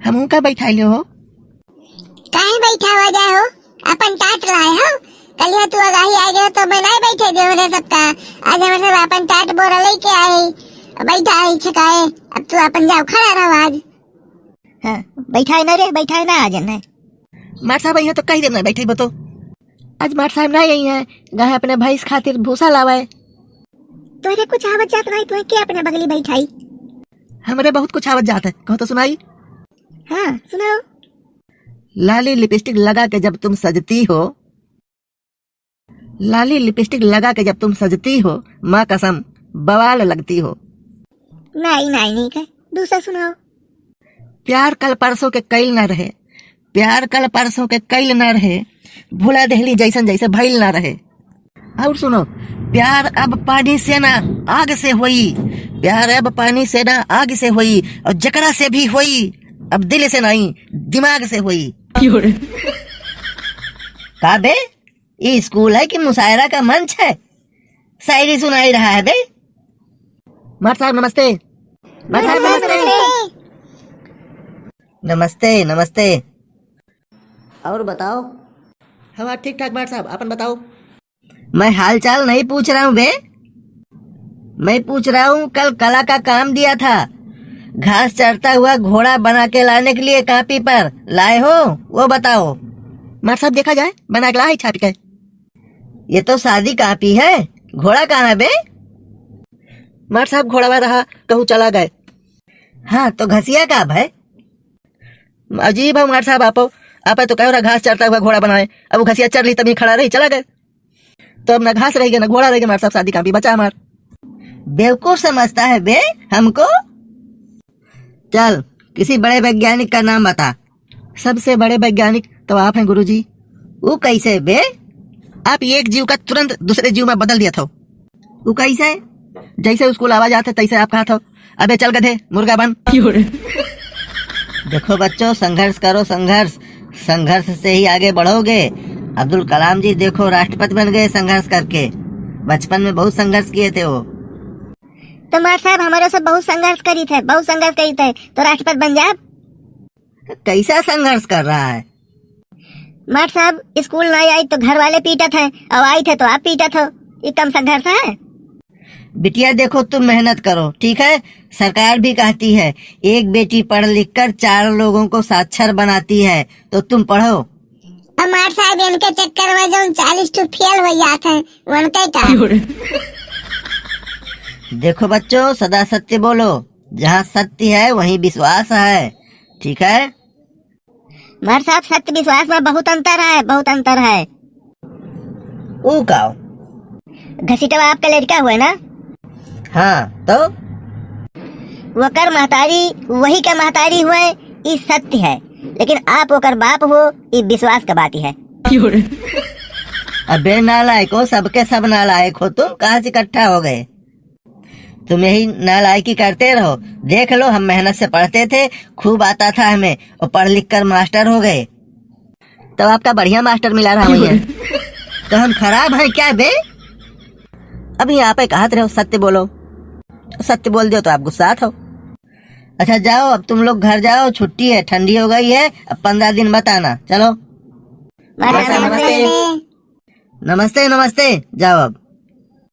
हम का बैठाई हो? काहे बैठा हुआ जाए हो? अपन टाट लाए हो? कल तू अगाही आ गए तो मैं नहीं बैठे दे रे सबका। आज हमारे सब अपन टाट बोरा लेके आए, बैठा है छकाए। अब तू अपन जाओ खड़ा रहो आज। हाँ, बैठाए ना रे, बैठाए ना आज है। मार साहब यहाँ तो कही देना बैठे बतो। आज मार साहब नहीं आई है, गाय अपने भैंस खातिर भूसा लावे। तोरे कुछ आवत जात नहीं, तू के अपने बगली बैठाई? हमरे बहुत कुछ आवत जात है, कहो तो सुनाई। हाँ सुनाओ। लाली लिपस्टिक लगा के जब तुम सजती हो, लाली लिपस्टिक लगा के जब तुम सजती हो, माँ कसम बवाल लगती हो। नहीं है, दूसरा सुनाओ। प्यार कल परसों के कैल न रहे, प्यार कल परसों के कैल न रहे, भूला दहली जैसन जैसे भइल न रहे। और सुनो, प्यार अब पानी से ना आग से हुई, प्यार अब पानी से ना आग से हुई, और जकरा से भी हुई अब दिल से नहीं दिमाग से हुई। का बे, ये स्कूल है कि मुशायरा का मंच है? शायरी सुनाई रहा है बे। मार साहब नमस्ते। मार साहब नमस्ते। नमस्ते नमस्ते। और बताओ? हाँ ठीक ठाक मार साहब, अपन बताओ। मैं हाल चाल नहीं पूछ रहा हूँ बे, मैं पूछ रहा हूँ कल कला का काम दिया था, घास चढ़ता हुआ घोड़ा बना के लाने के लिए कापी पर लाए हो, वो बताओ। मार साहब देखा जाए बना के लाई छाप के। ये तो सादी कापी है, घोड़ा कहाँ है बे? मार साहब घोड़ा रहा कहूँ चला गए। हाँ तो घसिया का है? अजीब है मार साहब, आप तो कहो ना घास चढ़ता हुआ घोड़ा बनाए, अब वो घसिया चढ़ ली तभी खड़ा रही चला गए, तो अब ना घास रहेगी ना घोड़ा रहेगा। मार साहब शादी कापी बचा हमार। बेवकूफ समझता है बे हमको? चल किसी बड़े वैज्ञानिक का नाम बता। सबसे बड़े वैज्ञानिक तो आप हैं गुरुजी। वो कैसे बे? आप एक जीव का तुरंत दूसरे जीव में बदल दिया था। वो कैसे? जैसे स्कूल आवाज आते तैसे आप कहा था, अबे चल गधे मुर्गा बन। देखो बच्चों, संघर्ष करो, संघर्ष, संघर्ष से ही आगे बढ़ोगे। अब्दुल कलाम जी देखो राष्ट्रपति बन गए संघर्ष करके, बचपन में बहुत संघर्ष किए थे वो। तो मार साहब हमारे सब बहुत संघर्ष करी थे, बहुत संघर्ष करी थे, तो राष्ट्रपति बन जाए। कैसा संघर्ष कर रहा है? मार साहब स्कूल नहीं आई तो घर वाले पीटा थे, और आई थे तो आप पीटा थे, ये कम संघर्ष है? बिटिया देखो तुम मेहनत करो, ठीक है? सरकार भी कहती है एक बेटी पढ़ लिख कर 4 लोगों को साक्षर बनाती है, तो तुम पढ़ो। हमार साहब इनके चक्कर में जो 40 तो फेल हो जाते हैं, उनके का। देखो बच्चों, सदा सत्य बोलो, जहाँ सत्य है वहीं विश्वास है, ठीक है? मार साहब सत्य विश्वास में बहुत अंतर है, बहुत अंतर है। वो का घसीटवा आपका लड़का हुआ ना? हाँ तो वो कर महतारी वही का महतारी हुए, ये सत्य है, लेकिन आप वो कर बाप हो, ये विश्वास का बात ही है। अबे नालायक हो, सबके सब नालायक हो, तुम कहाँ से इकट्ठा हो गए? तुम यही नालायकी करते रहो। देख लो, हम मेहनत से पढ़ते थे, खूब आता था हमें, और पढ़ लिख कर मास्टर हो गए। तो आपका बढ़िया मास्टर मिला रहा मुझे, तो हम खराब हैं क्या बे? अभी यहाँ पे कहते रहो सत्य बोलो, सत्य बोल दो तो आप गुस्सा हो। अच्छा जाओ, अब तुम लोग घर जाओ, छुट्टी है, ठंडी हो गई है, अब 15 दिन मत आना। चलो नमस्ते नमस्ते नमस्ते, जाओ अब।